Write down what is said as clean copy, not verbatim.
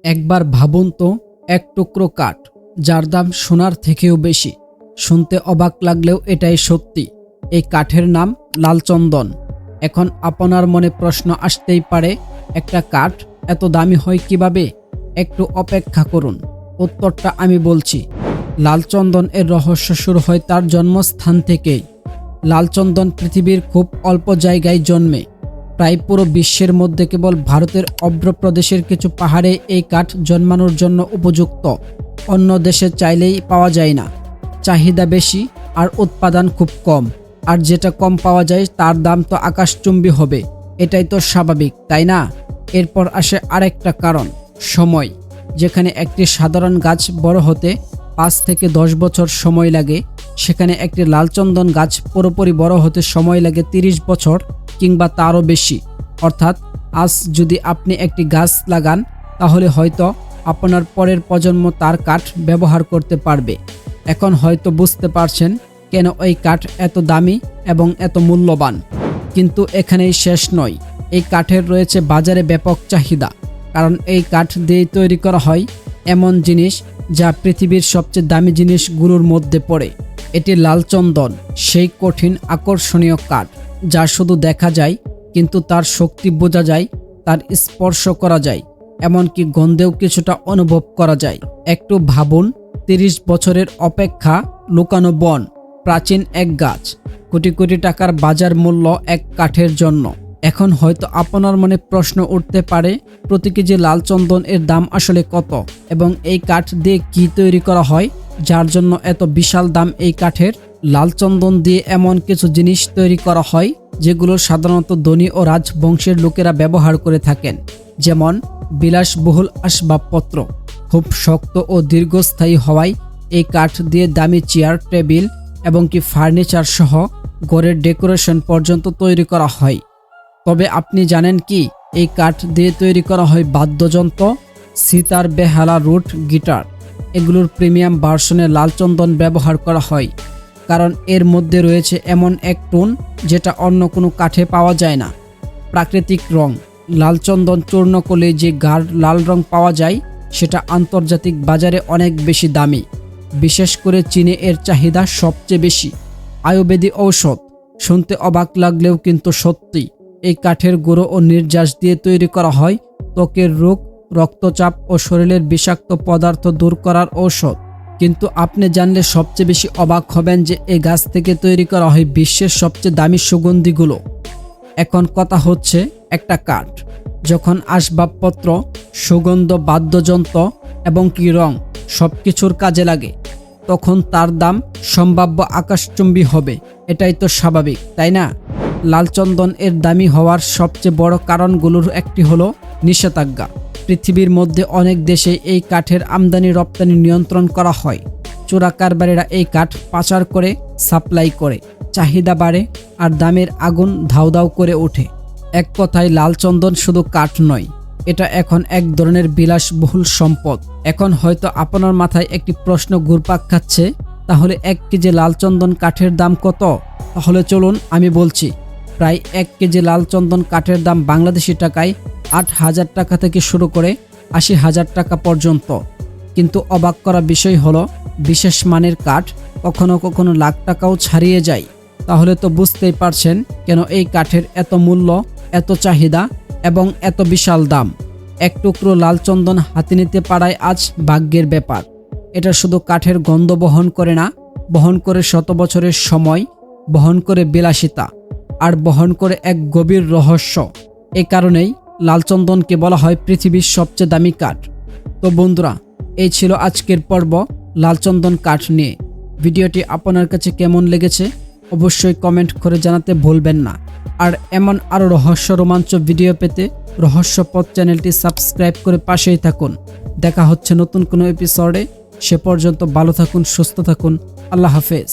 একবার ভাবুন তো, এক টুকরো কাঠ যার দাম সোনার থেকেও বেশি। শুনতে অবাক লাগলেও এটাই সত্যি। এই কাঠের নাম লাল চন্দন। এখন আপনার মনে প্রশ্ন আসতেই পারে, একটা কাঠ এত দামি হয় কিভাবে? একটু অপেক্ষা করুন, উত্তরটা আমি বলছি। লাল চন্দন এর রহস্য শুরু হয় তার জন্মস্থান থেকেই। লাল চন্দন পৃথিবীর খুব অল্প জায়গায় জন্মে। প্রায় পুরো বিশ্বের মধ্যে কেবল ভারতের অন্ধ্রপ্রদেশের কিছু পাহাড়ে এই কাঠ জন্মানোর জন্য উপযুক্ত। অন্য দেশে চাইলেই পাওয়া যায় না। চাহিদা বেশি আর উৎপাদন খুব কম। আর যেটা কম পাওয়া যায় তার দাম তো আকাশচুম্বী হবে। এটাই তো স্বাভাবিক, তাই না? এরপর আসে আরেকটা কারণ, সময়। যেখানে একটি সাধারণ গাছ বড় হতে 5 থেকে 10 বছর সময় লাগে, সেখানে একটি লালচন্দন গাছ পুরোপুরি বড় হতে সময় লাগে 30 বছর কিংবা তারও বেশি। অর্থাৎ আজ যদি আপনি একটি গাছ লাগান, তাহলে হয়তো আপনার পরের প্রজন্ম তার কাঠ ব্যবহার করতে পারবে। এখন হয়তো বুঝতে পারছেন কেন এই কাঠ এত দামি এবং এত মূল্যবান। কিন্তু এখানেই শেষ নয়। এই কাঠের রয়েছে বাজারে ব্যাপক চাহিদা। কারণ এই কাঠ দিয়ে তৈরি করা হয় এমন জিনিস যা পৃথিবীর সবচেয়ে দামি জিনিসগুলোর মধ্যে পড়ে। এটি লাল চন্দন, সেই কঠিন আকর্ষণীয় কাঠ যা শুধু দেখা যায়, কিন্তু তার শক্তি বোঝা যায়, তার স্পর্শ করা যায়, এমনকি গন্ধেও কিছুটা অনুভব করা যায়। একটু ভাবুন, 30 বছরের অপেক্ষা, লুকানো বন, প্রাচীন এক গাছ, কোটি কোটি টাকার বাজার মূল্য এক কাঠের জন্য। এখন হয়তো আপনার মনে প্রশ্ন উঠতে পারে, প্রতি কেজি লাল চন্দন এর দাম আসলে কত এবং এই কাঠ দিয়ে কি তৈরি করা হয় যার জন্য এত বিশাল দাম এই কাঠের? লাল চন্দন দিয়ে এমন কিছু জিনিস তৈরি করা হয় যেগুলো সাধারণত ধনী ও রাজবংশের লোকেরা ব্যবহার করে থাকেন। যেমন বিলাসবহুল আসবাবপত্র। খুব শক্ত ও দীর্ঘস্থায়ী হওয়ায় এই কাঠ দিয়ে দামি চেয়ার, টেবিল এবং কি ফার্নিচার সহ ঘরের ডেকোরেশন পর্যন্ত তৈরি করা হয়। তবে আপনি জানেন কি, এই কাঠ দিয়ে তৈরি করা হয় বাদ্যযন্ত্র, সিতার, বেহালা, রুট, গিটার। এগুলোর প্রিমিয়াম ভার্সনে লাল চন্দন ব্যবহার করা হয়, কারণ এর মধ্যে রয়েছে এমন এক টোন যেটা অন্য কোনো কাঠে পাওয়া যায় না। প্রাকৃতিক রং। লাল চন্দন চূর্ণ করলে যে গাঢ় লাল রং পাওয়া যায়, সেটা আন্তর্জাতিক বাজারে অনেক বেশি দামি। বিশেষ করে চীনে এর চাহিদা সবচেয়ে বেশি। আয়ুর্বেদিক ঔষধ। শুনতে অবাক লাগলেও কিন্তু সত্যি। এই কাঠের গুঁড়ো ও নির্যাস দিয়ে তৈরি করা হয় ত্বকের রোগ, রক্তচাপ ও শরীরের বিষাক্ত পদার্থ দূর করার ঔষধ। কিন্তু আপনি জানলে সবচেয়ে বেশি অবাক হবেন যে এই গাছ থেকে তৈরি করা হয় বিশ্বের সবচেয়ে দামি সুগন্ধিগুলো। এখন কথা হচ্ছে, একটা কাঠ যখন আসবাবপত্র, সুগন্ধ, বাদ্যযন্ত্র এবং কি রং সবকিছুর কাজে লাগে, তখন তার দাম সম্ভাব্য আকাশচুম্বী হবে। এটাই তো স্বাভাবিক, তাই না? লাল চন্দন এর দামি হওয়ার সবচেয়ে বড় কারণগুলোর একটি হলো নিষেধাজ্ঞা। পৃথিবীর মধ্যে অনেক দেশে এই কাঠের আমদানি রপ্তানি নিয়ন্ত্রণ করা হয়। চোরা কারবারিরা এই কাঠ পাচার করে সাপ্লাই করে, চাহিদা বাড়ে আর দামের আগুন ধাউ ধাউ করে ওঠে। এক কথায় লাল চন্দন শুধু কাঠ নয়, এটা এখন এক ধরনের বিলাসবহুল সম্পদ। এখন হয়তো আপনার মাথায় একটি প্রশ্ন ঘুরপাক খাচ্ছে, তাহলে 1 কেজি লাল চন্দন কাঠের দাম কত? তাহলে চলুন আমি বলছি। প্রায় 1 কেজি লাল চন্দন কাঠের দাম বাংলাদেশি টাকায় 8,000 টাকা থেকে শুরু করে 80,000 টাকা পর্যন্ত। কিন্তু অবাক করা বিষয় হলো, বিশেষ মানের কাঠ কখনো কখনো লাখ টাকাও ছাড়িয়ে যায়। তাহলে তো বুঝতেই পারছেন কেন এই কাঠের এত মূল্য, এত চাহিদা এবং এত বিশাল দাম। এক টুকরো লাল চন্দন হাতে নিতে পারায় আজ ভাগ্যের ব্যাপার। এটা শুধু কাঠের গন্ধ বহন করে না, বহন করে শত বছরের সময়, বহন করে বিলাসিতা, আর বহন করে এক গভীর রহস্য। এই কারণেই লাল চন্দনকে বলা হয় পৃথিবীর সবচেয়ে দামি কাঠ। তো বন্ধুরা, এই ছিল আজকের পর্ব লাল চন্দন কাঠ নিয়ে। ভিডিওটি আপনার কাছে কেমন লেগেছে অবশ্যই কমেন্ট করে জানাতে ভুলবেন না। আর এমন আরও রহস্য রোমাঞ্চ ভিডিও পেতে রহস্যপথ চ্যানেলটি সাবস্ক্রাইব করে পাশেই থাকুন। দেখা হচ্ছে নতুন কোনো এপিসোডে। সে পর্যন্ত ভালো থাকুন, সুস্থ থাকুন। আল্লাহ হাফেজ।